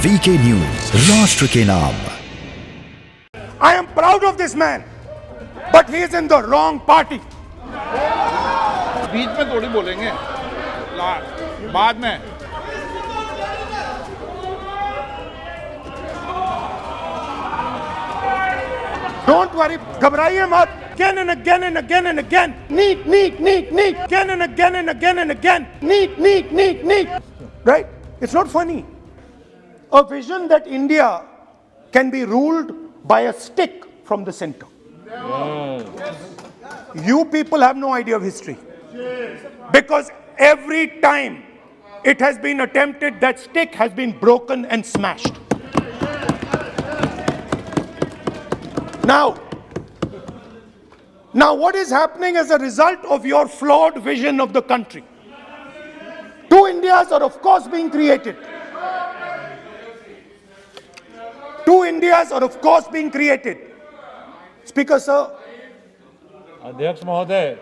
VK news, राष्ट्र के नाम। I am proud of this man, but he is in the wrong party. बीच में थोड़ी बोलेंगे, बाद में। Don't worry, घबराइए मत. Again and again and again and again. Neat, neat, neat, neat. Again and again and again and again. Neat, neat, neat, neat. Right? It's not funny. A vision that India can be ruled by a stick from the center. You people have no idea of history. Because every time it has been attempted, that stick has been broken and smashed. Now what is happening as a result of your flawed vision of the country? Two Indias are of course being created. Two Indias are of course being created. Speaker sir. अध्यक्ष महोदय,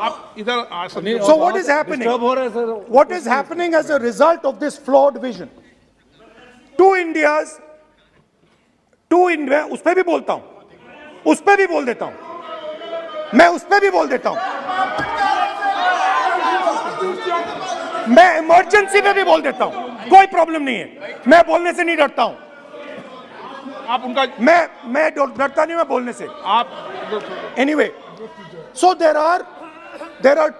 आप इधर आ सकते हो। So what is happening? Disturb हो रहा है sir. What is happening as a result of this flawed vision? Two Indias, उस पे भी बोलता हूं, उस पे भी बोल देता हूं, मैं उस पे भी बोल देता हूं, मैं इमरजेंसी में भी बोल देता हूं, कोई प्रॉब्लम नहीं है, मैं बोलने से नहीं डरता हूं, आप उनका मैं डरता नहीं, मैं बोलने से। आप Anyway, so there are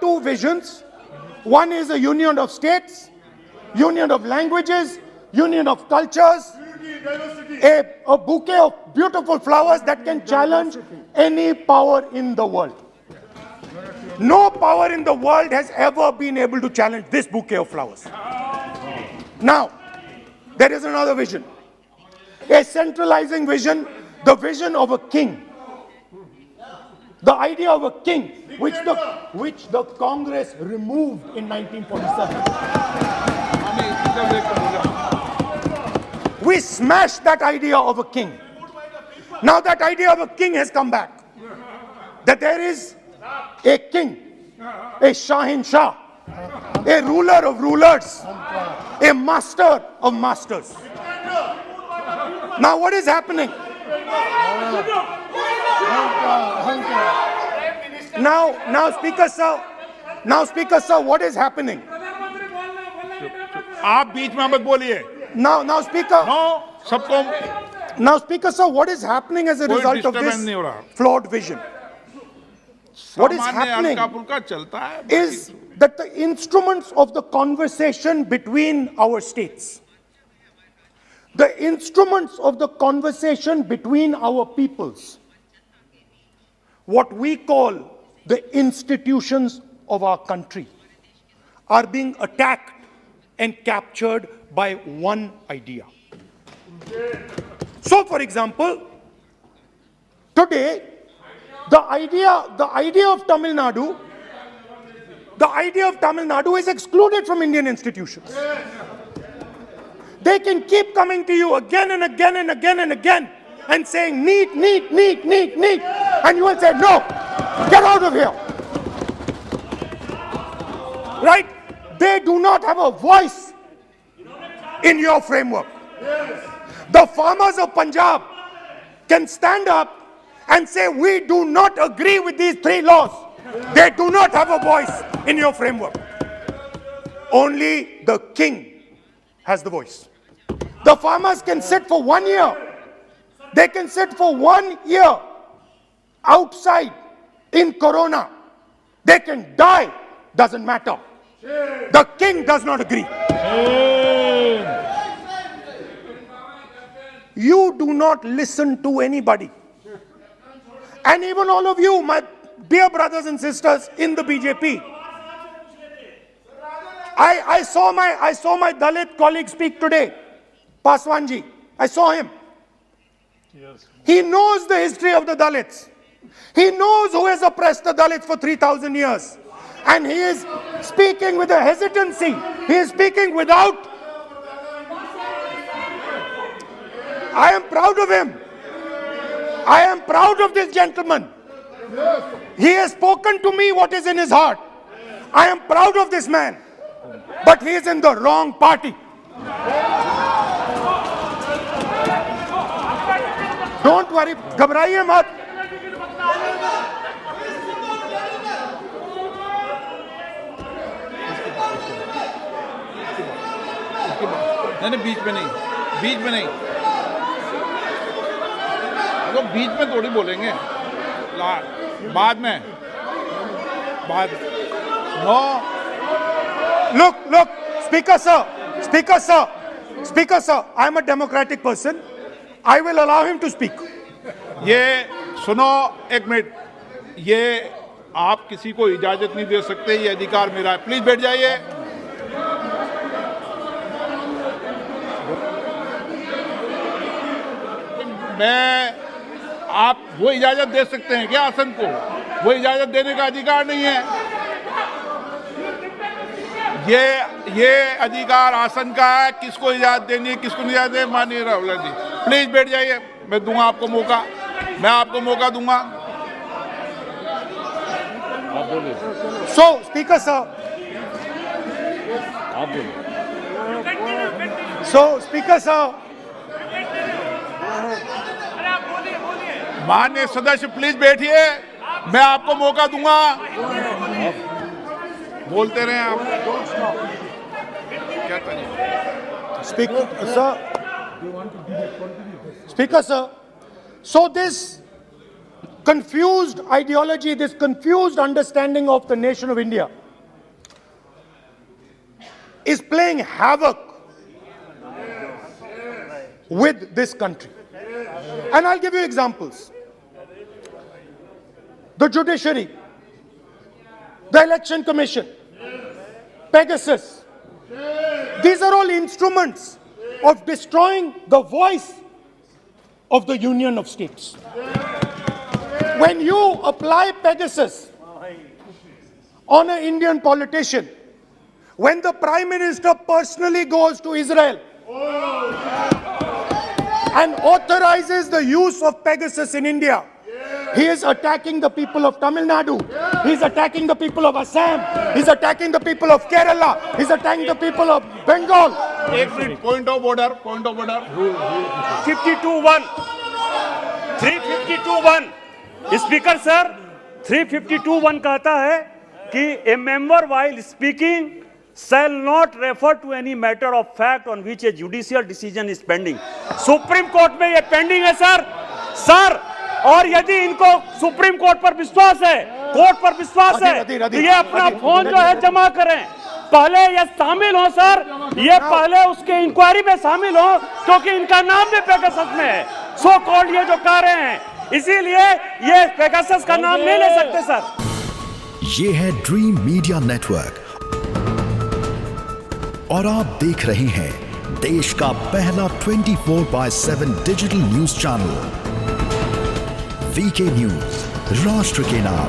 two visions. One is a union of states, union of languages, union of cultures, a bouquet of beautiful flowers that can challenge any power in the world. No power in the world has ever been able to challenge this bouquet of flowers. Now, there is another vision, a centralizing vision, the vision of a king. The idea of a king, which the Congress removed in 1947. We smashed that idea of a king. Now that idea of a king has come back. That there is a king, a Shahin Shah, a ruler of rulers, a master of masters. Now what is happening? Now Speaker sir, what is happening? आप बीच में मत बोलिए। Now Speaker. No, सबको। Now Speaker sir, what is happening as a कोई result of disturbance नहीं हो this रहा। flawed vision? What is सामान्य happening हल्का-फुल्का चलता है। is that the instruments of the conversation between our states, the instruments of the conversation between our peoples, what we call the institutions of our country, are being attacked and captured by one idea. So for example, today the idea of Tamil Nadu is excluded from Indian institutions. They can keep coming to you again and again and again and again and saying neat, and you will say no, get out of here. Right? They do not have a voice in your framework. The farmers of Punjab can stand up and say we do not agree with these three laws. They do not have a voice in your framework. Only the king has the voice. The farmers can sit for 1 year. They can sit for 1 year outside in Corona. They can die, doesn't matter. The king does not agree. You do not listen to anybody. And even all of you, my dear brothers and sisters in the BJP, I saw my Dalit colleague speak today, Paswanji. I saw him. He knows the history of the Dalits. He knows who has oppressed the Dalits for 3,000 years. And he is speaking with a hesitancy. He is speaking without. I am proud of him. I am proud of this gentleman. He has spoken to me what is in his heart. I am proud of this man, but he is in the wrong party. Don't worry, घबराइए मत. नहीं, बीच में नहीं, बीच में नहीं, तो बीच में थोड़ी बोलेंगे, बाद में, no. Look, Speaker sir, I am a democratic person. I will allow him to speak. ये सुनो एक मिनट, ये आप किसी को इजाजत नहीं दे सकते, ये अधिकार मेरा है. प्लीज बैठ जाइए. मैं, आप वो इजाजत दे सकते हैं क्या आसन को? वो इजाजत देने का अधिकार नहीं है. ये अधिकार आसन का है. किसको इजाजत देनी है, किसको नहीं इजाजत देनी, माननीय राहुल जी प्लीज बैठ जाइए. मैं दूंगा आपको मौका, मैं आपको मौका दूंगा. आप बोलिए. So, Speaker sir. आप बोलिए. So, Speaker sir. माननीय सदस्य प्लीज बैठिए, मैं आपको मौका दूंगा. बोलते रहे आप. क्या करें? Speaker sir. So this confused ideology, this confused understanding of the nation of India is playing havoc with this country. And I'll give you examples. The judiciary, the election commission, Pegasus. These are all instruments of destroying the voice of the Union of States. When you apply Pegasus on an Indian politician, when the Prime Minister personally goes to Israel and authorizes the use of Pegasus in India, he is attacking the people of Tamil Nadu. He is attacking the people of Assam. He is attacking the people of Kerala. He is attacking the people of Bengal. एक minute, point of order. 52(1). 352(1). Speaker sir, 352(1) कहता है कि ए member while speaking shall not refer to any matter of fact on which a judicial decision is pending. Supreme court में ये pending है sir. और यदि इनको सुप्रीम कोर्ट पर विश्वास है, कोर्ट पर विश्वास है, तो ये अपना फोन जो है जमा करें. पहले ये शामिल हो सर, ये पहले उसके इंक्वायरी में शामिल हो, क्योंकि इनका नाम भी पेगासस में है. सो कॉल्ड ये जो कह रहे हैं, इसीलिए ये पेगासस का नाम नहीं ले सकते सर. ये है ड्रीम मीडिया नेटवर्क और आप देख रहे हैं देश का पहला 24/7 digital news channel VK news, राष्ट्र के नाम.